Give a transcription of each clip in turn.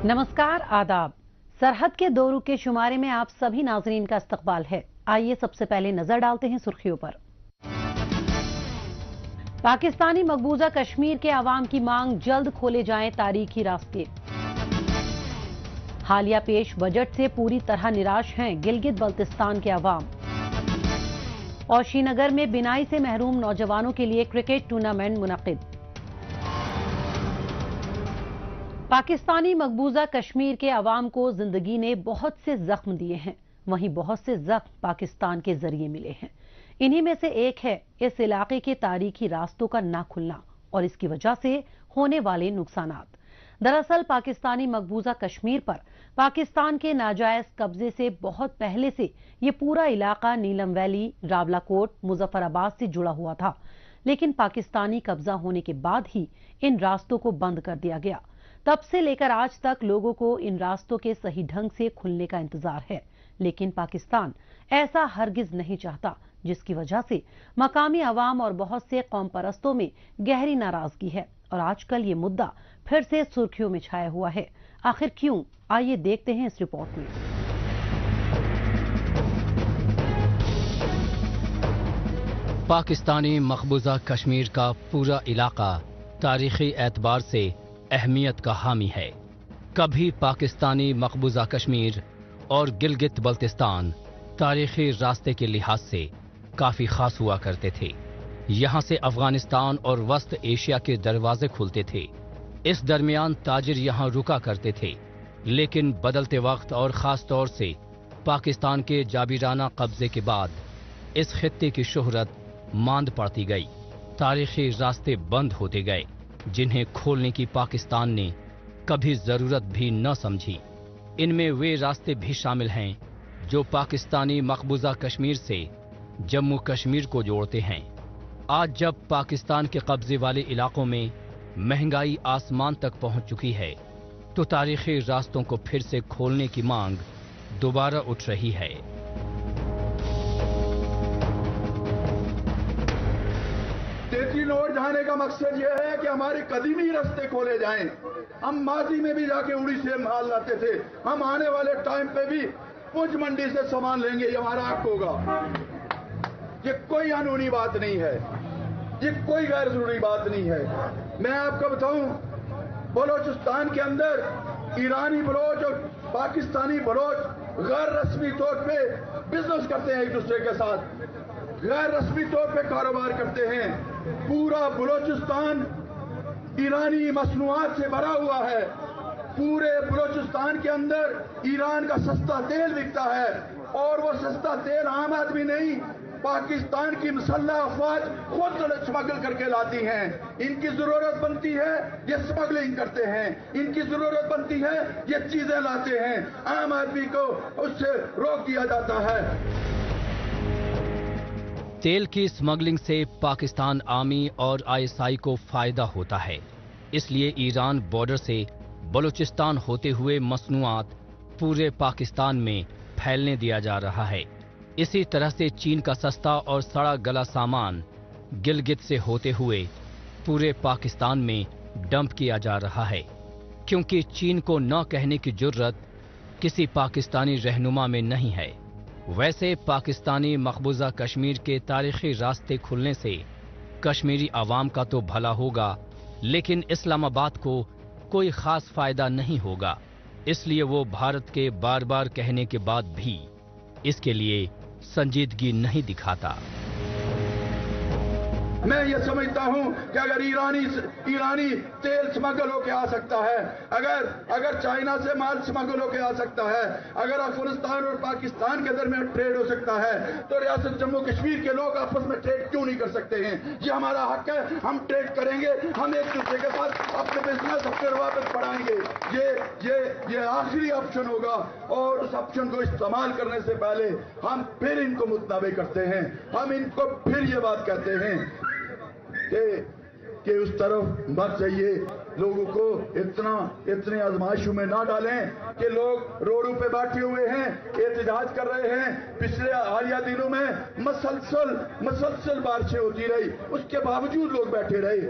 नमस्कार, आदाब। सरहद के 2 रुके शुमारे में आप सभी नाजरीन का इस्तकबाल है। आइए सबसे पहले नजर डालते हैं सुर्खियों पर। पाकिस्तानी मकबूजा कश्मीर के अवाम की मांग जल्द खोले जाएं तारीखी रास्ते। हालिया पेश बजट से पूरी तरह निराश हैं गिलगित बल्तिस्तान के अवाम। और श्रीनगर में बिनाई से महरूम नौजवानों के लिए क्रिकेट टूर्नामेंट मुनक्किद। पाकिस्तानी मकबूजा कश्मीर के अवाम को जिंदगी ने बहुत से जख्म दिए हैं, वहीं बहुत से जख्म पाकिस्तान के जरिए मिले हैं। इन्हीं में से एक है इस इलाके के तारीखी रास्तों का ना खुलना और इसकी वजह से होने वाले नुकसानात। दरअसल पाकिस्तानी मकबूजा कश्मीर पर पाकिस्तान के नाजायज कब्जे से बहुत पहले से ये पूरा इलाका नीलम वैली, रावलाकोट, मुजफ्फराबाद से जुड़ा हुआ था, लेकिन पाकिस्तानी कब्जा होने के बाद ही इन रास्तों को बंद कर दिया गया। तब से लेकर आज तक लोगों को इन रास्तों के सही ढंग से खुलने का इंतजार है, लेकिन पाकिस्तान ऐसा हरगिज नहीं चाहता, जिसकी वजह से मकामी अवाम और बहुत से कौम परस्तों में गहरी नाराजगी है और आजकल ये मुद्दा फिर से सुर्खियों में छाया हुआ है। आखिर क्यों? आइए देखते हैं इस रिपोर्ट में। पाकिस्तानी मकबूजा कश्मीर का पूरा इलाका तारीखी एतबार से अहमियत का हामी है। कभी पाकिस्तानी मकबूजा कश्मीर और गिलगित बल्तिस्तान तारीखी रास्ते के लिहाज से काफी खास हुआ करते थे। यहाँ से अफगानिस्तान और वस्त एशिया के दरवाजे खुलते थे। इस दरमियान ताजिर यहाँ रुका करते थे, लेकिन बदलते वक्त और खास तौर से पाकिस्तान के जाबिराना कब्जे के बाद इस खित्ते की शोहरत मांद पड़ती गई। तारीखी रास्ते बंद होते गए, जिन्हें खोलने की पाकिस्तान ने कभी जरूरत भी न समझी। इनमें वे रास्ते भी शामिल हैं जो पाकिस्तानी मकबूजा कश्मीर से जम्मू कश्मीर को जोड़ते हैं। आज जब पाकिस्तान के कब्जे वाले इलाकों में महंगाई आसमान तक पहुंच चुकी है, तो तारीखी रास्तों को फिर से खोलने की मांग दोबारा उठ रही है। और जाने का मकसद यह है कि हमारे कदीमी रास्ते खोले जाएं। हम माजी में भी जाके उड़ी से माल लाते थे, हम आने वाले टाइम पे भी पुंछ मंडी से सामान लेंगे, ये हमारा हक होगा। ये कोई कानूनी बात नहीं है, ये कोई गैर जरूरी बात नहीं है। मैं आपको बताऊं, बलोचिस्तान के अंदर ईरानी बलोच और पाकिस्तानी बलोच गैर रस्मी तौर पे बिजनेस करते हैं, एक दूसरे के साथ गैर रस्मी तौर पे कारोबार करते हैं। पूरा बलोचिस्तान ईरानी मसनूआत से भरा हुआ है। पूरे बलोचिस्तान के अंदर ईरान का सस्ता तेल बिकता है, और वो सस्ता तेल आम आदमी नहीं, पाकिस्तान की मुसल्लह अफवाज खुद स्मगल करके लाती हैं। इनकी जरूरत बनती है, ये स्मगलिंग करते हैं। इनकी जरूरत बनती है, ये चीजें लाते हैं। आम आदमी को उससे रोक दिया जाता है। तेल की स्मगलिंग से पाकिस्तान आर्मी और आईएसआई को फायदा होता है, इसलिए ईरान बॉर्डर से बलूचिस्तान होते हुए मसनूआत पूरे पाकिस्तान में फैलने दिया जा रहा है। इसी तरह से चीन का सस्ता और सड़ा गला सामान गिलगित से होते हुए पूरे पाकिस्तान में डंप किया जा रहा है, क्योंकि चीन को न कहने की जुर्रत किसी पाकिस्तानी रहनुमा में नहीं है। वैसे पाकिस्तानी मकबूजा कश्मीर के तारीखी रास्ते खुलने से कश्मीरी आवाम का तो भला होगा, लेकिन इस्लामाबाद को कोई खास फायदा नहीं होगा। इसलिए वो भारत के बार बार कहने के बाद भी इसके लिए संजीदगी नहीं दिखाता। मैं ये समझता हूं कि अगर ईरानी तेल स्मगल होके आ सकता है, अगर चाइना से माल स्मगल होके आ सकता है, अगर अफगानिस्तान और पाकिस्तान के दरमियान ट्रेड हो सकता है, तो रियासत जम्मू कश्मीर के लोग आपस में ट्रेड क्यों नहीं कर सकते हैं? ये हमारा हक है, हम ट्रेड करेंगे, हम एक दूसरे के साथ अपने बिजनेस अपने वापस बढ़ाएंगे। ये आखिरी ऑप्शन होगा, और उस ऑप्शन को इस्तेमाल करने से पहले हम फिर इनको मुतनाबे करते हैं। हम इनको फिर ये बात कहते हैं कि उस तरफ मत जाइए, लोगों को इतने आजमाइशों में ना डालें कि लोग रोडों पे बैठे हुए हैं, एहतजाज कर रहे हैं। पिछले हालिया दिनों में मसलसल बारिशें होती रही, उसके बावजूद लोग बैठे रहे।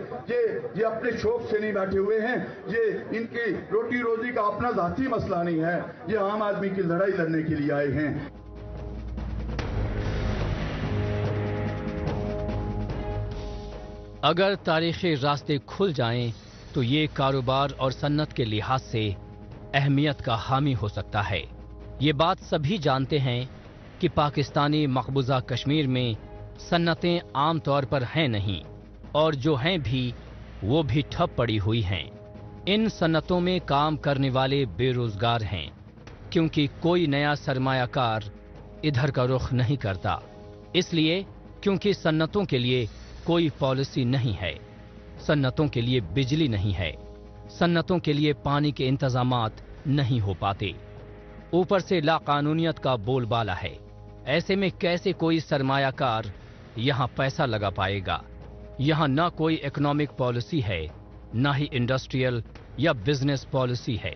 ये अपने शौक से नहीं बैठे हुए हैं, ये इनकी रोटी रोजी का अपना जाती मसला नहीं है, ये आम आदमी की लड़ाई लड़ने के लिए आए हैं। अगर तारीखी रास्ते खुल जाएं तो ये कारोबार और सन्नत के लिहाज से अहमियत का हामी हो सकता है। ये बात सभी जानते हैं कि पाकिस्तानी मकबूजा कश्मीर में सन्नतें आम तौर पर हैं नहीं, और जो हैं भी वो भी ठप पड़ी हुई हैं। इन सन्नतों में काम करने वाले बेरोजगार हैं, क्योंकि कोई नया सरमायाकार इधर का रुख नहीं करता। इसलिए क्योंकि सन्नतों के लिए कोई पॉलिसी नहीं है, सन्नतों के लिए बिजली नहीं है, सन्नतों के लिए पानी के इंतजामात नहीं हो पाते, ऊपर से लाकानूनियत का बोलबाला है। ऐसे में कैसे कोई सरमायाकार यहाँ पैसा लगा पाएगा? यहाँ ना कोई इकोनॉमिक पॉलिसी है, ना ही इंडस्ट्रियल या बिजनेस पॉलिसी है।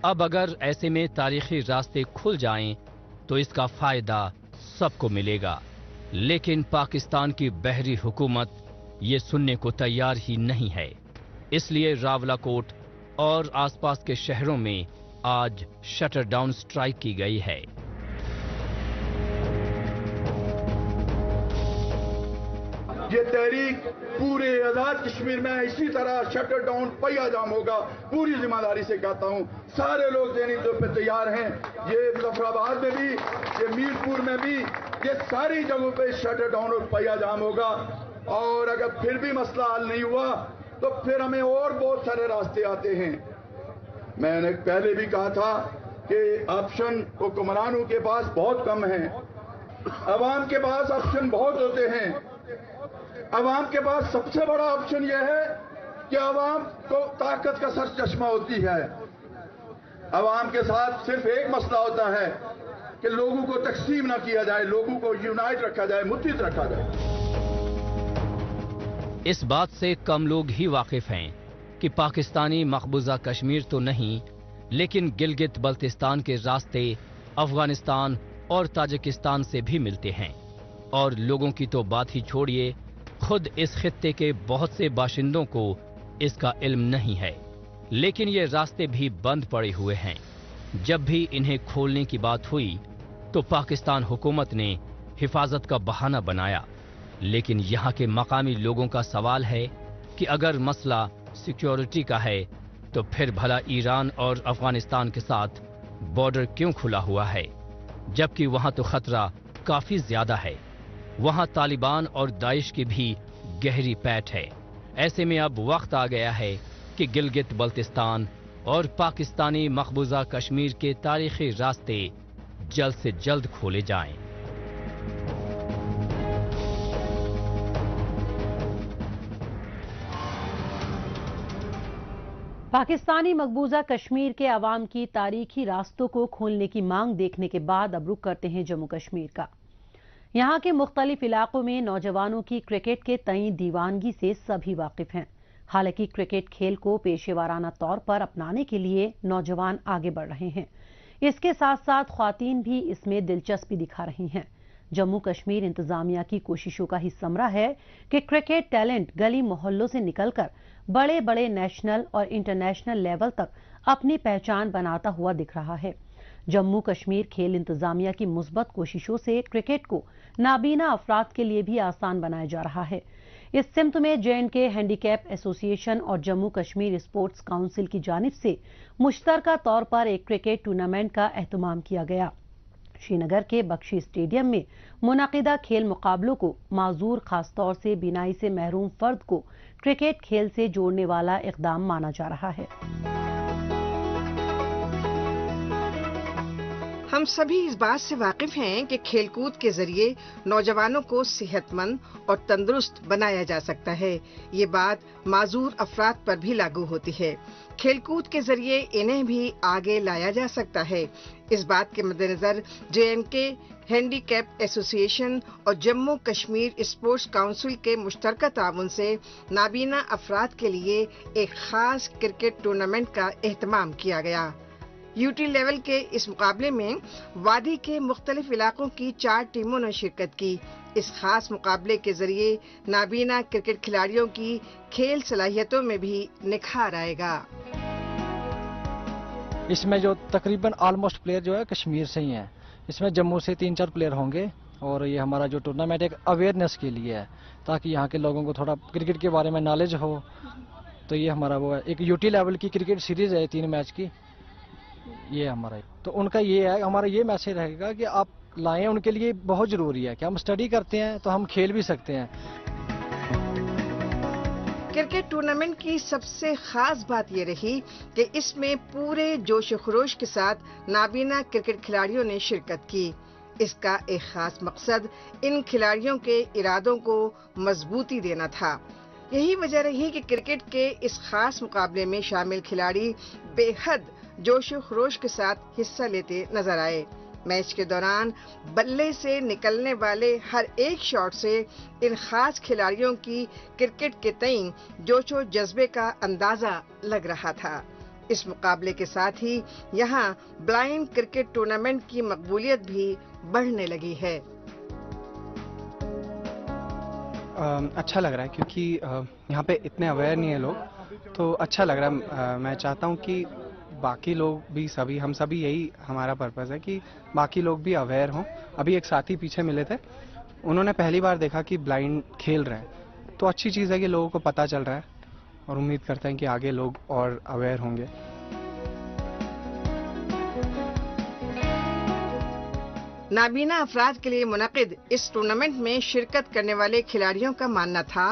अब अगर ऐसे में तारीखी रास्ते खुल जाएं तो इसका फायदा सबको मिलेगा, लेकिन पाकिस्तान की बहरी हुकूमत ये सुनने को तैयार ही नहीं है। इसलिए रावलाकोट और आसपास के शहरों में आज शटर डाउन स्ट्राइक की गई है। ये तहरीक पूरे आजाद कश्मीर में इसी तरह शटर डाउन पहिया जाम होगा। पूरी जिम्मेदारी से कहता हूं, सारे लोग देने पे तैयार हैं। ये मुजफ्फराबाद में भी, ये मीरपुर में भी, ये सारी जगहों पे शटर डाउन और पहिया जाम होगा। और अगर फिर भी मसला हल नहीं हुआ तो फिर हमें और बहुत सारे रास्ते आते हैं। मैंने पहले भी कहा था कि ऑप्शन हुक्मरानों के पास बहुत कम है, अवाम के पास ऑप्शन बहुत होते हैं। अवाम के पास सबसे बड़ा ऑप्शन यह है कि अवाम को ताकत का सर चश्मा होती है। अवाम के साथ सिर्फ एक मसला होता है कि लोगों को तकसीम ना किया जाए, लोगों को यूनाइट रखा जाए, मुत्तहिद रखा जाए। इस बात से कम लोग ही वाकिफ हैं कि पाकिस्तानी मकबूजा कश्मीर तो नहीं, लेकिन गिलगित बल्तिस्तान के रास्ते अफगानिस्तान और ताजिकिस्तान से भी मिलते हैं। और लोगों की तो बात ही छोड़िए, खुद इस खित्ते के बहुत से बाशिंदों को इसका इल्म नहीं है। लेकिन ये रास्ते भी बंद पड़े हुए हैं। जब भी इन्हें खोलने की बात हुई तो पाकिस्तान हुकूमत ने हिफाजत का बहाना बनाया। लेकिन यहाँ के मकामी लोगों का सवाल है कि अगर मसला सिक्योरिटी का है तो फिर भला ईरान और अफगानिस्तान के साथ बॉर्डर क्यों खुला हुआ है, जबकि वहाँ तो खतरा काफी ज्यादा है। वहाँ तालिबान और दाइश की भी गहरी पैठ है। ऐसे में अब वक्त आ गया है कि गिलगित बल्तिस्तान और पाकिस्तानी मकबूजा कश्मीर के तारीखी रास्ते जल्द से जल्द खोले जाएं। पाकिस्तानी मकबूजा कश्मीर के अवाम की तारीखी रास्तों को खोलने की मांग देखने के बाद अब रुख करते हैं जम्मू कश्मीर का। यहाँ के मुख्तलिफ इलाकों में नौजवानों की क्रिकेट के तई दीवानगी से सभी वाकिफ हैं। हालांकि क्रिकेट खेल को पेशेवराना तौर पर अपनाने के लिए नौजवान आगे बढ़ रहे हैं। इसके साथ साथ ख्वातीन भी इसमें दिलचस्पी दिखा रही हैं। जम्मू कश्मीर इंतजामिया की कोशिशों का ही समरा है कि क्रिकेट टैलेंट गली मोहल्लों से निकलकर बड़े बड़े नेशनल और इंटरनेशनल लेवल तक अपनी पहचान बनाता हुआ दिख रहा है। जम्मू कश्मीर खेल इंतजामिया की मुस्बत कोशिशों से क्रिकेट को नाबीना अफराद के लिए भी आसान बनाया जा रहा है। इस सिमत में J&K हैंडीकैप एसोसिएशन और जम्मू कश्मीर स्पोर्ट्स काउंसिल की जानिब से मुश्तरका तौर पर एक क्रिकेट टूर्नामेंट का एहतमाम किया गया। श्रीनगर के बख्शी स्टेडियम में मुनाकिदा खेल मुकाबलों को माजूर, खासतौर से बीनाई से महरूम फर्द को क्रिकेट खेल से जोड़ने वाला इकदाम माना जा रहा है। ہم سبھی اس بات سے واقف ہیں کہ کھیل کود کے ذریعے نوجوانوں کو صحت مند اور تندرست بنایا جا سکتا ہے. یہ بات معذور افراد پر بھی لاگو ہوتی ہے. کھیل کود کے ذریعے انہیں بھی آگے لایا جا سکتا ہے. اس بات کے مد نظر JNK ہینڈی کیپ ایسوسی ایشن اور جموں کشمیر اسپورٹس کونسل کے مشترکہ تعاون سے نابینا افراد کے لیے ایک خاص کرکٹ ٹورنامنٹ کا اہتمام کیا گیا. UT لیول کے اس مقابلے میں وادی کے مختلف علاقوں کی 4 ٹیموں نے شرکت کی. اس خاص مقابلے کے ذریعے نابینا کرکٹ کھلاڑیوں کی کھیل صلاحیتوں میں بھی نکھار آئے گا. اس میں جو تقریباً آلموسٹ پلیئر جو ہے کشمیر سے ہی ہیں. اس میں جموں سے 3-4 پلیئر ہوں گے اور یہ ہمارا جو ٹورنامنٹ ایک اویئرنیس کے لیے ہے تاکہ یہاں کے لوگوں کو تھوڑا کرکٹ کے بارے میں نالج ہو. تو یہ ہمارا وہ ہے ایک UT لیول کی کرکٹ سیریز ہے 3 میچ کی. یہ ہمارا تو ان کا یہ ہے, ہمارا یہ میسج رہے گا کہ آپ لائیں. ان کے لیے بہت ضروری ہے کہ ہم اسٹڈی کرتے ہیں تو ہم کھیل بھی سکتے ہیں. کرکٹ ٹورنامنٹ کی سب سے خاص بات یہ رہی کہ اس میں پورے جوش و خروش کے ساتھ نابینا کرکٹ کھلاڑیوں نے شرکت کی. اس کا ایک خاص مقصد ان کھلاڑیوں کے ارادوں کو مضبوطی دینا تھا. یہی وجہ رہی کہ کرکٹ کے اس خاص مقابلے میں شامل کھلاڑی بے حد جوش و خروش کے ساتھ حصہ لیتے نظر آئے. میچ کے دوران بلے سے نکلنے والے ہر ایک شاٹ سے ان خاص کھلاڑیوں کی کرکٹ کے تئیں جوش و جذبے کا اندازہ لگ رہا تھا. اس مقابلے کے ساتھ ہی یہاں بلائنڈ کرکٹ ٹورنامنٹ کی مقبولیت بھی بڑھنے لگی ہے. اچھا لگ رہا ہے کیونکہ یہاں پہ اتنے اویئر نہیں ہیں لوگ, تو اچھا لگ رہا ہے. میں چاہتا ہوں کہ باقی لوگ بھی ہم سبھی یہی ہمارا پرپز ہے کہ باقی لوگ بھی اویئر ہوں. ابھی ایک ساتھی پیچھے ملے تھے, انہوں نے پہلی بار دیکھا کہ بلائنڈ کھیل رہے ہیں, تو اچھی چیز ہے کہ لوگوں کو پتہ چل رہا ہے اور امید کرتے ہیں کہ آگے لوگ اور اویئر ہوں گے. نابینا افراد کے لیے منعقد اس ٹورنامنٹ میں شرکت کرنے والے کھلاڑیوں کا ماننا تھا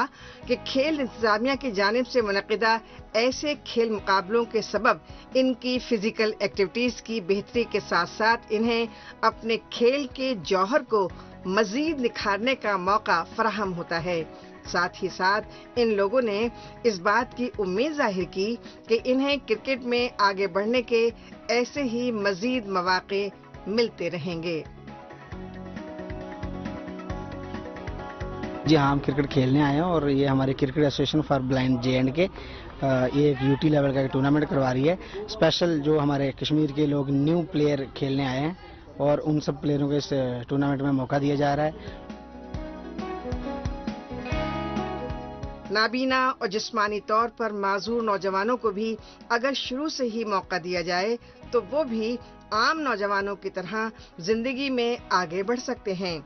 کہ کھیل انتظامیہ کی جانب سے منعقدہ ایسے کھیل مقابلوں کے سبب ان کی فزیکل ایکٹیویٹیز کی بہتری کے ساتھ ساتھ انہیں اپنے کھیل کے جوہر کو مزید نکھارنے کا موقع فراہم ہوتا ہے. ساتھ ہی ساتھ ان لوگوں نے اس بات کی امید ظاہر کی کہ انہیں کرکٹ میں آگے بڑھنے کے ایسے ہی مزید مواقع ملتے رہیں گے. جی ہاں, ہم کرکٹ کھیلنے آئے ہیں اور یہ ہماری cricket association for blind JNK یہ ایک UT لیول کا ٹورنامنٹ کروا رہی ہے. اسپیشل جو ہمارے کشمیر کے لوگ نیو پلیئر کھیلنے آئے ہیں اور ان سب پلیئروں کو اس ٹورنامنٹ میں موقع دیا جا رہا ہے. نابینا اور جسمانی طور پر معذور نوجوانوں کو بھی اگر شروع سے ہی موقع دیا جائے تو وہ بھی عام نوجوانوں کی طرح زندگی میں آگے بڑھ سکتے ہیں,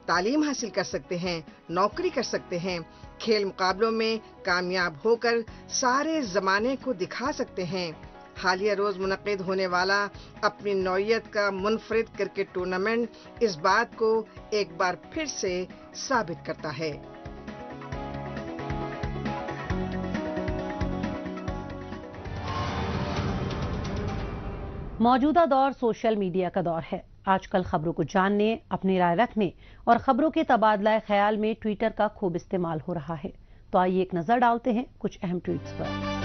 تعلیم حاصل کر سکتے ہیں, نوکری کر سکتے ہیں, کھیل مقابلوں میں کامیاب ہو کر سارے زمانے کو دکھا سکتے ہیں. حالیہ روز منعقد ہونے والا اپنی نوعیت کا منفرد کرکٹ ٹورنامنٹ اس بات کو ایک بار پھر سے ثابت کرتا ہے. موجودہ دور سوشل میڈیا کا دور ہے. آج کل خبروں کو جاننے, اپنی رائے رکھنے اور خبروں کے تبادلہ خیال میں ٹویٹر کا خوب استعمال ہو رہا ہے. تو آئیے ایک نظر ڈالتے ہیں کچھ اہم ٹویٹس پر.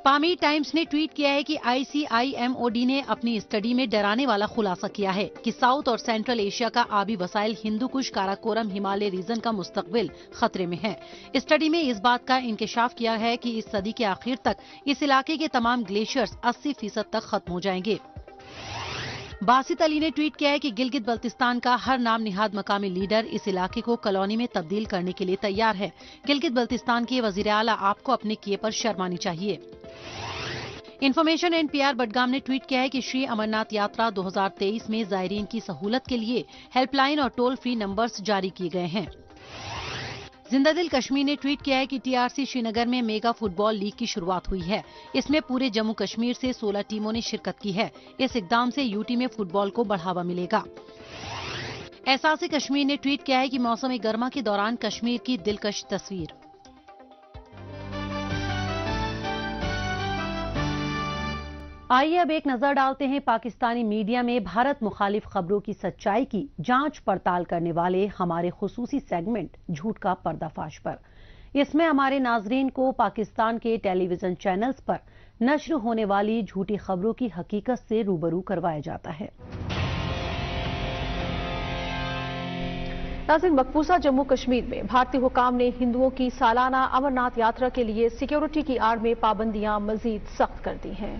پامی ٹائمز نے ٹویٹ کیا ہے کہ ICIMOD نے اپنی اسٹڈی میں ڈرانے والا خلاصہ کیا ہے کہ ساؤتھ اور سینٹرل ایشیا کا آبی وسائل ہندو کش کاراکورم ہمالیہ ریجن کا مستقبل خطرے میں ہے. اسٹڈی میں اس بات کا انکشاف کیا ہے کہ اس صدی کے آخر تک اس علاقے کے تمام گلیشیئرز 80% تک ختم ہو جائیں گے. باسط علی نے ٹویٹ کیا ہے کہ گلگت بلتستان کا ہر نام نہاد مقامی لیڈر اس علاقے کو کالونی میں تبدیل کرنے کے لیے تیار ہے. گلگت بلتستان کے وزیر اعلیٰ آپ کو اپنے کیے پر شرمانی چاہیے. انفارمیشن NPR بڈگام نے ٹویٹ کیا ہے کہ شری امرناتھ یاترا 2023 میں زائرین کی سہولت کے لیے ہیلپ لائن اور ٹول فری نمبرز جاری کیے گئے ہیں. زندہ دل کشمیر نے ٹویٹ کیا ہے کہ TRC شری نگر میں میگا فٹ بال لیگ کی شروعات ہوئی ہے. اس میں پورے جموں کشمیر سے 16 ٹیموں نے شرکت کی ہے. اس اقدام سے UT میں فٹ بال کو بڑھاوا ملے گا. احساس کشمیر نے ٹویٹ کیا ہے کہ موسم گرما کے دوران کشمیر کی دلکش تصویر. آئیے اب ایک نظر ڈالتے ہیں پاکستانی میڈیا میں بھارت مخالف خبروں کی سچائی کی جانچ پڑتال کرنے والے ہمارے خصوصی سیگمنٹ جھوٹ کا پردہ فاش پر۔ اس میں ہمارے ناظرین کو پاکستان کے ٹیلی ویژن چینلز پر نشر ہونے والی جھوٹی خبروں کی حقیقت سے روبرو کروایا جاتا ہے۔ ناظرین، مقبوضہ جموں کشمیر میں بھارتی حکام نے ہندوؤں کی سالانہ امرناتھ یاترا کے لیے سیکیورٹی کی آڑ میں پابندیاں مزید سخت کر دی ہیں۔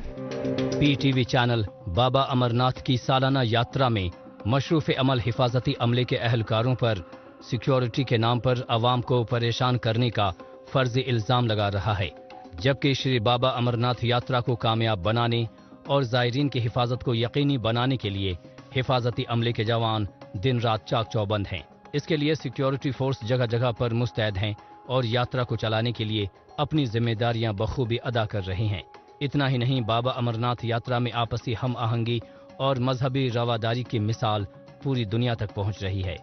پی ٹی وی چینل بابا امرناتھ کی سالانہ یاترا میں مشروف عمل حفاظتی عملے کے اہلکاروں پر سیکیورٹی کے نام پر عوام کو پریشان کرنے کا فرضی الزام لگا رہا ہے، جبکہ شری بابا امرناتھ یاترا کو کامیاب بنانے اور زائرین کی حفاظت کو یقینی بنانے کے لیے حفاظتی عملے کے جوان دن رات چاک چوبند ہیں۔ اس کے لیے سیکیورٹی فورس جگہ جگہ پر مستعد ہیں اور یاترا کو چلانے کے لیے اپنی ذمہ داریاں بخوبی ادا کر رہے ہیں۔ اتنا ہی نہیں، بابا امرناتھ یاترا میں آپسی ہم آہنگی اور مذہبی رواداری کی مثال پوری دنیا تک پہنچ رہی ہے،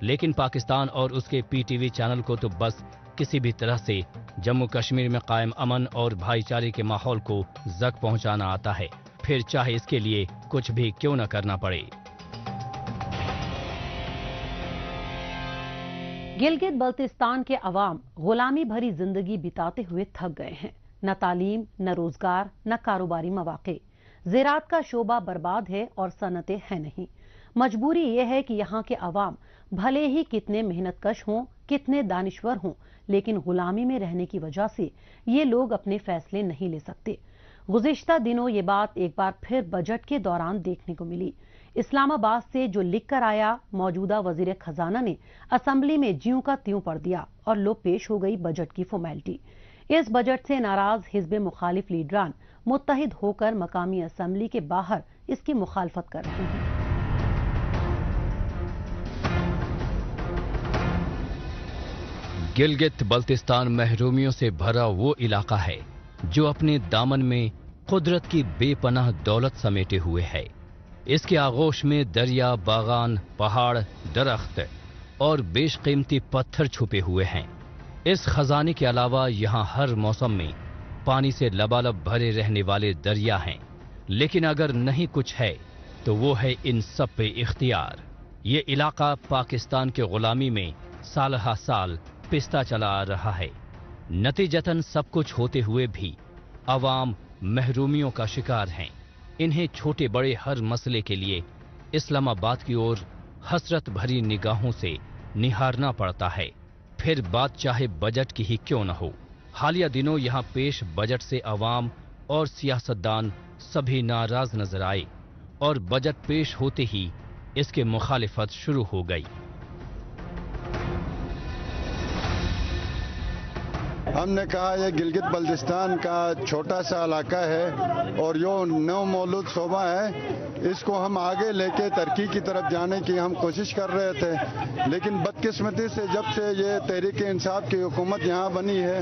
لیکن پاکستان اور اس کے پی ٹی وی چینل کو تو بس کسی بھی طرح سے جموں کشمیر میں قائم امن اور بھائی چارے کے ماحول کو زک پہنچانا آتا ہے، پھر چاہے اس کے لیے کچھ بھی کیوں نہ کرنا پڑے۔ گلگت بلتستان کے عوام غلامی بھری زندگی بتاتے ہوئے تھک گئے ہیں۔ نہ تعلیم، نہ روزگار، نہ کاروباری مواقع۔ زراعت کا شعبہ برباد ہے اور صنعتیں ہیں نہیں۔ مجبوری یہ ہے کہ یہاں کے عوام بھلے ہی کتنے محنت کش ہوں، کتنے دانشور ہوں، لیکن غلامی میں رہنے کی وجہ سے یہ لوگ اپنے فیصلے نہیں لے سکتے۔ گزشتہ دنوں یہ بات ایک بار پھر بجٹ کے دوران دیکھنے کو ملی۔ اسلام آباد سے جو لکھ کر آیا، موجودہ وزیر خزانہ نے اسمبلی میں جیوں کا تیوں پڑھ دیا اور لو پیش ہو گئی بجٹ کی فارمیلٹی۔ اس بجٹ سے ناراض حزب مخالف لیڈران متحد ہو کر مقامی اسمبلی کے باہر اس کی مخالفت کر رہے ہیں۔ گلگت بلتستان محرومیوں سے بھرا وہ علاقہ ہے جو اپنے دامن میں قدرت کی بے پناہ دولت سمیٹے ہوئے ہے۔ اس کے آغوش میں دریا، باغان، پہاڑ، درخت اور بیش قیمتی پتھر چھپے ہوئے ہیں۔ اس خزانے کے علاوہ یہاں ہر موسم میں پانی سے لبالب بھرے رہنے والے دریا ہیں، لیکن اگر نہیں کچھ ہے تو وہ ہے ان سب پہ اختیار۔ یہ علاقہ پاکستان کے غلامی میں سال ہا سال پستا چلا آ رہا ہے۔ نتیجتاً سب کچھ ہوتے ہوئے بھی عوام محرومیوں کا شکار ہیں۔ انہیں چھوٹے بڑے ہر مسئلے کے لیے اسلام آباد کی اور حسرت بھری نگاہوں سے نہارنا پڑتا ہے، پھر بات چاہے بجٹ کی ہی کیوں نہ ہو۔ حالیہ دنوں یہاں پیش بجٹ سے عوام اور سیاستدان سبھی ناراض نظر آئے اور بجٹ پیش ہوتے ہی اس کے مخالفت شروع ہو گئی۔ ہم نے کہا یہ گلگت بلتستان کا چھوٹا سا علاقہ ہے اور یہ نو مولود صوبہ ہے، اس کو ہم آگے لے کے ترقی کی طرف جانے کی ہم کوشش کر رہے تھے، لیکن بدقسمتی سے جب سے یہ تحریک انصاف کی حکومت یہاں بنی ہے،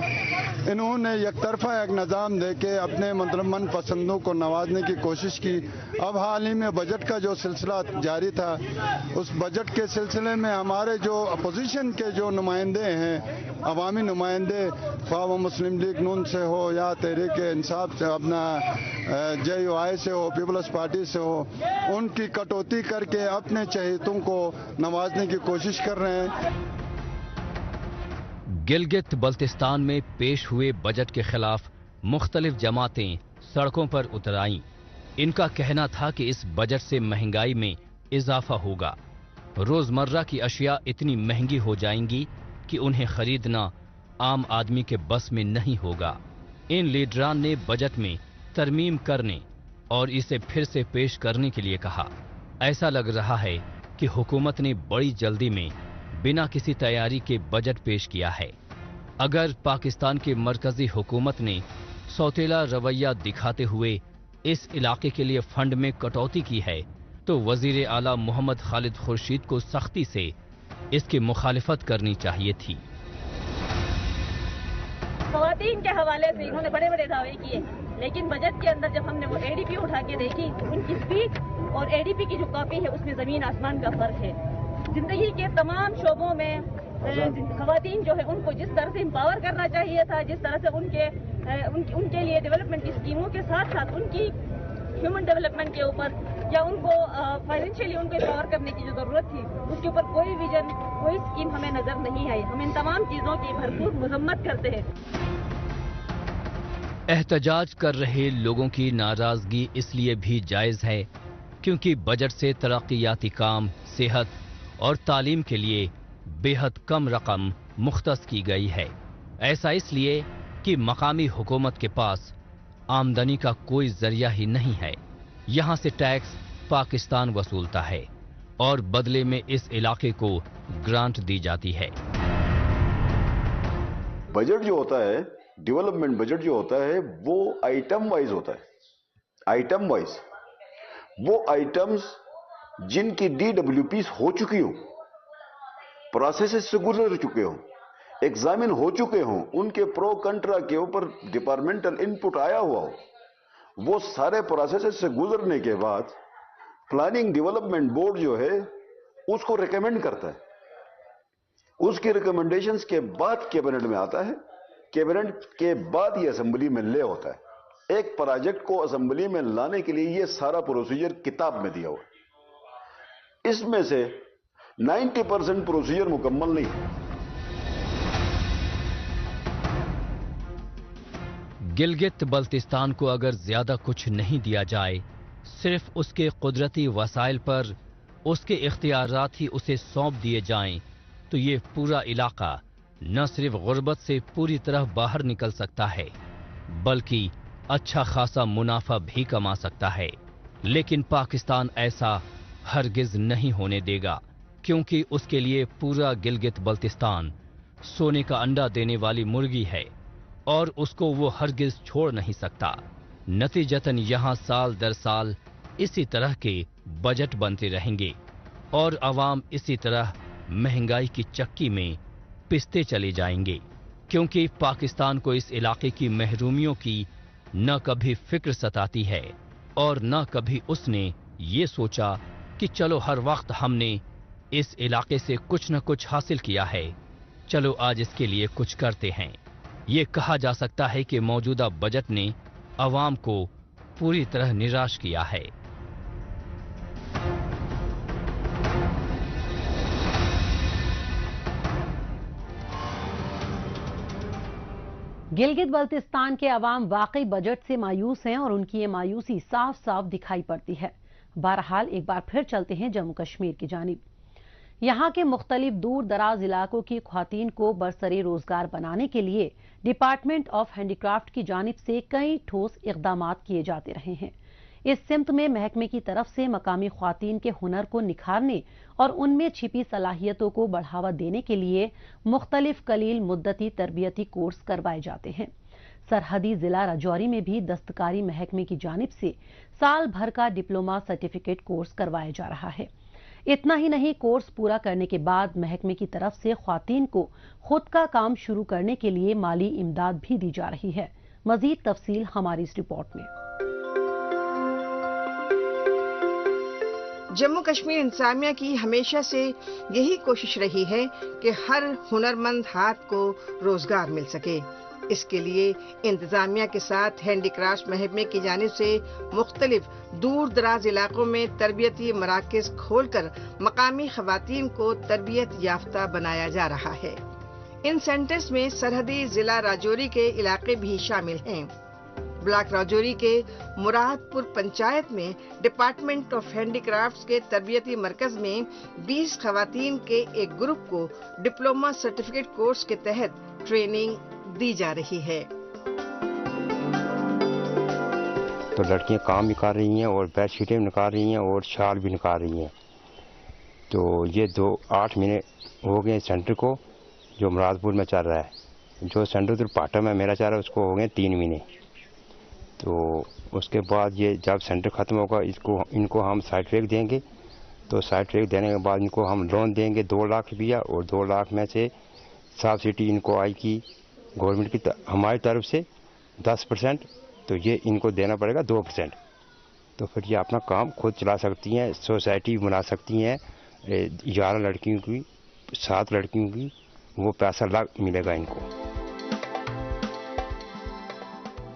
انہوں نے یک طرفہ ایک نظام دے کے اپنے من پسندوں کو نوازنے کی کوشش کی۔ اب حال ہی میں بجٹ کا جو سلسلہ جاری تھا، اس بجٹ کے سلسلے میں ہمارے جو اپوزیشن کے جو نمائندے ہیں، عوامی نمائندے، خواہ وہ مسلم لیگ نون سے ہو یا تحریک انصاف سے، اپنا جے یو آئی سے ہو، پیپلز پارٹی سے ہو، ان کی کٹوتی کر کے اپنے چہیتوں کو نوازنے کی کوشش کر رہے ہیں۔ گلگت بلتستان میں پیش ہوئے بجٹ کے خلاف مختلف جماعتیں سڑکوں پر اتر آئیں۔ ان کا کہنا تھا کہ اس بجٹ سے مہنگائی میں اضافہ ہوگا، روزمرہ کی اشیاء اتنی مہنگی ہو جائیں گی کہ انہیں خریدنا عام آدمی کے بس میں نہیں ہوگا۔ ان لیڈران نے بجٹ میں ترمیم کرنے اور اسے پھر سے پیش کرنے کے لیے کہا۔ ایسا لگ رہا ہے کہ حکومت نے بڑی جلدی میں بنا کسی تیاری کے بجٹ پیش کیا ہے۔ اگر پاکستان کی مرکزی حکومت نے سوتیلا رویہ دکھاتے ہوئے اس علاقے کے لیے فنڈ میں کٹوتی کی ہے تو وزیر اعلیٰ محمد خالد خورشید کو سختی سے اس کی مخالفت کرنی چاہیے تھی۔ خواتین کے حوالے سے انہوں نے بڑے بڑے دعوے کیے، لیکن بجٹ کے اندر جب ہم نے وہ اے ڈی پی اٹھا کے دیکھی، ان کی اسپیچ اور اے ڈی پی کی جو کاپی ہے اس میں زمین آسمان کا فرق ہے۔ زندگی کے تمام شعبوں میں خواتین جو ہے ان کو جس طرح سے امپاور کرنا چاہیے تھا، جس طرح سے ان کے لیے ڈیولپمنٹ کی اسکیموں کے ساتھ ساتھ ان کی ह्यूमन डेवलपमेंट के ऊपर या उनको फाइनेंशियली उनको एम्पावर करने की जो ज़रूरत थी उसके ऊपर कोई विजन, कोई स्कीम हमें नज़र नहीं आई। हम इन तमाम चीज़ों की भरपूर मजम्मत करते हैं। एहतजाज कर रहे लोगों की नाराजगी इसलिए भी जायज है क्योंकि बजट से तरक्याती काम, सेहत और तालीम के लिए बेहद कम रकम मुख्तस की गई है। ऐसा इसलिए कि मकामी हुकूमत के पास आमदनी का कोई जरिया ही नहीं है। यहाँ से टैक्स पाकिस्तान वसूलता है और बदले में इस इलाके को ग्रांट दी जाती है। बजट जो होता है, डेवलपमेंट बजट जो होता है, वो आइटम वाइज होता है। आइटम वाइज वो आइटम्स जिनकी DWPs हो चुकी हो, प्रोसेस से गुजर चुके हो, एग्जामिन हो चुके हो, उनके प्रो कंट्रा के ऊपर डिपार्टमेंटल इनपुट आया हुआ हो, वो सारे प्रोसेस से गुजरने के बाद प्लानिंग डेवलपमेंट बोर्ड जो है उसको रिकमेंड करता है। उसकी रिकमेंडेशंस के बाद कैबिनेट में आता है, कैबिनेट के बाद ये असेंबली में ले होता है। एक प्रोजेक्ट को असेंबली में लाने के लिए ये सारा प्रोसीजर किताब में दिया हुआ है। इसमें से 90% प्रोसीजर मुकम्मल नहीं है। गिलगित बल्तिस्तान को अगर ज्यादा कुछ नहीं दिया जाए, सिर्फ उसके कुदरती वसाइल पर उसके इख्तियारात ही उसे सौंप दिए जाएं, तो ये पूरा इलाका न सिर्फ गुर्बत से पूरी तरह बाहर निकल सकता है, बल्कि अच्छा खासा मुनाफा भी कमा सकता है। लेकिन पाकिस्तान ऐसा हरगिज नहीं होने देगा, क्योंकि उसके लिए पूरा गिलगित बल्तिस्तान सोने का अंडा देने वाली मुर्गी है और उसको वो हरगिज छोड़ नहीं सकता। नतीजतन यहाँ साल दर साल इसी तरह के बजट बनते रहेंगे और अवाम इसी तरह महंगाई की चक्की में पिसते चले जाएंगे, क्योंकि पाकिस्तान को इस इलाके की महरूमियों की न कभी फिक्र सताती है और न कभी उसने ये सोचा कि चलो हर वक्त हमने इस इलाके से कुछ न कुछ हासिल किया है, चलो आज इसके लिए कुछ करते हैं। ये कहा जा सकता है कि मौजूदा बजट ने अवाम को पूरी तरह निराश किया है। गिलगित बल्तिस्तान के अवाम वाकई बजट से मायूस हैं और उनकी ये मायूसी साफ साफ दिखाई पड़ती है। बहरहाल एक बार फिर चलते हैं जम्मू कश्मीर की जानिब। यहाँ के मुख्तलिफ दूर दराज इलाकों की ख्वातीन को बरसरे रोजगार बनाने के लिए डिपार्टमेंट ऑफ हैंडीक्राफ्ट की जानिब से कई ठोस इकदाम किए जाते रहे हैं। इस सिमत में महकमे की तरफ से मकामी ख्वातीन के हुनर को निखारने और उनमें छिपी सलाहियतों को बढ़ावा देने के लिए मुख्तलिफ कलील मुद्दती तरबियती कोर्स करवाए जाते हैं। सरहदी जिला राजौरी में भी दस्तकारी महकमे की जानिब से साल भर का डिप्लोमा सर्टिफिकेट कोर्स करवाया जा रहा है। इतना ही नहीं, कोर्स पूरा करने के बाद महकमे की तरफ से ख्वातीन को खुद का काम शुरू करने के लिए माली इमदाद भी दी जा रही है। मजीद तफसील हमारी इस रिपोर्ट में। जम्मू कश्मीर इंतजामिया की हमेशा से यही कोशिश रही है कि हर हुनरमंद हाथ को रोजगार मिल सके। इसके लिए इंतजामिया के साथ हैंडीक्राफ्ट महकमे की जानिब से मुख्तलिफ दूर दराज इलाकों में तरबियती मराकज खोलकर मकामी खवातीन को तरबियत याफ्ता बनाया जा रहा है। इन सेंटर्स में सरहदी जिला राजौरी के इलाके भी शामिल हैं। ब्लॉक राजौरी के मुरादपुर पंचायत में डिपार्टमेंट ऑफ हैंडीक्राफ्ट्स के तरबियती मरकज में 20 खवातीन के एक ग्रुप को डिप्लोमा सर्टिफिकेट कोर्स के तहत ट्रेनिंग दी जा रही है। तो लड़कियां काम भी कर रही हैं और बेडशीटें भी निकाल रही हैं और शाल भी निकाल रही हैं। तो ये 8 महीने हो गए सेंटर को, जो मुरादपुर में चल रहा है। जो सेंटर उधर पाटा में मेरा चल रहा है उसको हो गए 3 महीने। तो उसके बाद ये जब सेंटर ख़त्म होगा इनको हम सर्टिफिकेट देंगे। तो सर्टिफिकेट देने के बाद इनको हम लोन देंगे 2 लाख रुपया, और 2 लाख में से सब्सिडी इनको आएगी गवर्नमेंट की हमारी तरफ से 10%। तो ये इनको देना पड़ेगा 2%। तो फिर ये अपना काम खुद चला सकती हैं, सोसाइटी बना सकती हैं। 11 लड़कियों की 7 लड़कियों की वो पैसा मिलेगा इनको।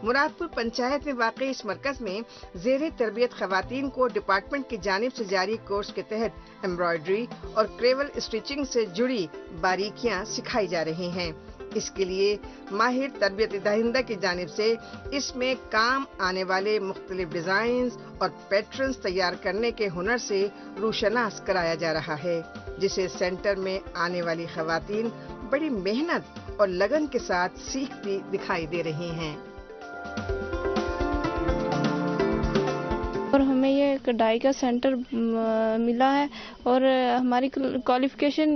مرادپور پنچایت میں واقع اس مرکز میں زیر تربیت خواتین کو ڈپارٹمنٹ کی جانب سے جاری کورس کے تحت ایمبرائڈری اور کریول اسٹیچنگ سے جڑی باریکیاں سکھائی جا رہی ہیں۔ اس کے لیے ماہر تربیت دہندہ کی جانب سے اس میں کام آنے والے مختلف ڈیزائنز اور پیٹرنز تیار کرنے کے ہنر سے روشناس کرایا جا رہا ہے، جسے سینٹر میں آنے والی خواتین بڑی محنت اور لگن کے ساتھ سیکھتی دکھائی دے رہی ہیں۔ اور ہمیں یہ کڑھائی کا سینٹر ملا ہے اور ہماری کوالیفیکیشن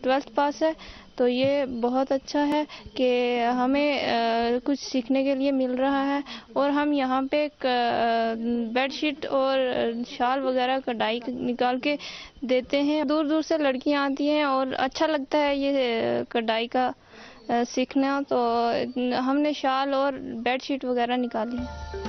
12th پاس ہے، تو یہ بہت اچھا ہے کہ ہمیں کچھ سیکھنے کے لیے مل رہا ہے، اور ہم یہاں پہ بیڈ شیٹ اور شال وغیرہ کڑھائی نکال کے دیتے ہیں۔ دور دور سے لڑکیاں آتی ہیں اور اچھا لگتا ہے یہ کڑھائی کا سیکھنا، تو ہم نے شال اور بیڈ شیٹ وغیرہ نکالی ہیں۔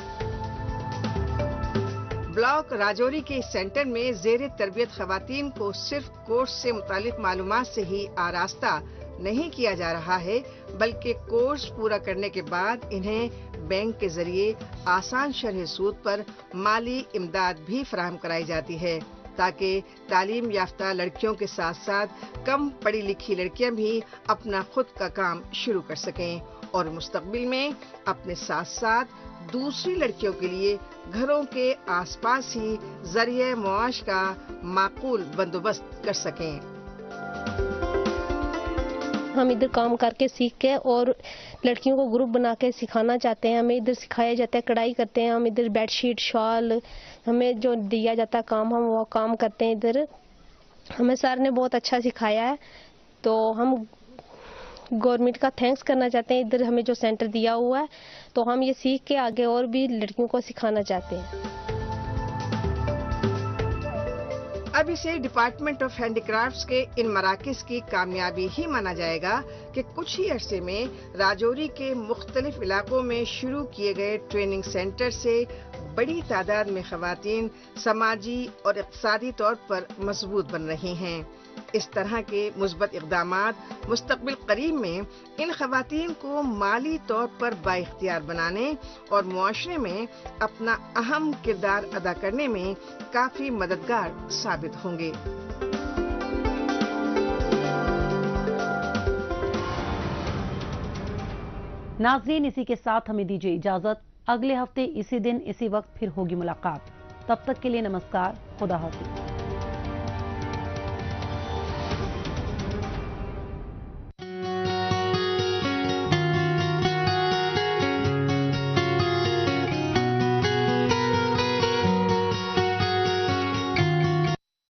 بلاک راجوری کے اس سینٹر میں زیر تربیت خواتین کو صرف کورس سے متعلق معلومات سے ہی آراستہ نہیں کیا جا رہا ہے، بلکہ کورس پورا کرنے کے بعد انہیں بینک کے ذریعے آسان شرح سود پر مالی امداد بھی فراہم کرائی جاتی ہے، تاکہ تعلیم یافتہ لڑکیوں کے ساتھ ساتھ کم پڑھی لکھی لڑکیاں بھی اپنا خود کا کام شروع کر سکیں اور مستقبل میں اپنے ساتھ ساتھ دوسری لڑکیوں کے لیے گھروں کے آس پاس ہی ذریعہ معاش کا معقول بندوبست کر سکیں۔ ہم ادھر کام کر کے سیکھ کے اور لڑکیوں کو گروپ بنا کے سکھانا چاہتے ہیں۔ ہمیں ادھر سکھایا جاتا ہے، کڑھائی کرتے ہیں ہم ادھر، بیڈ شیٹ، شال، ہمیں جو دیا جاتا ہے کام ہم وہ کام کرتے ہیں ادھر۔ ہمیں سر نے بہت اچھا سکھایا ہے، تو ہم گورنمنٹ کا تھینکس کرنا چاہتے ہیں ادھر ہمیں جو سینٹر دیا ہوا ہے، تو ہم یہ سیکھ کے آگے اور بھی لڑکیوں کو سکھانا چاہتے ہیں۔ اب اسے ڈپارٹمنٹ آف ہینڈی کرافٹس کے ان مراکز کی کامیابی ہی مانا جائے گا کہ کچھ ہی عرصے میں راجوری کے مختلف علاقوں میں شروع کیے گئے ٹریننگ سینٹر سے بڑی تعداد میں خواتین سماجی اور اقتصادی طور پر مضبوط بن رہی ہیں۔ اس طرح کے مثبت اقدامات مستقبل قریب میں ان خواتین کو مالی طور پر بااختیار بنانے اور معاشرے میں اپنا اہم کردار ادا کرنے میں کافی مددگار ثابت ہوں گے۔ ناظرین، اسی کے ساتھ ہمیں دیجیے اجازت۔ اگلے ہفتے اسی دن اسی وقت پھر ہوگی ملاقات۔ تب تک کے لیے نمسکار، خدا حافظ۔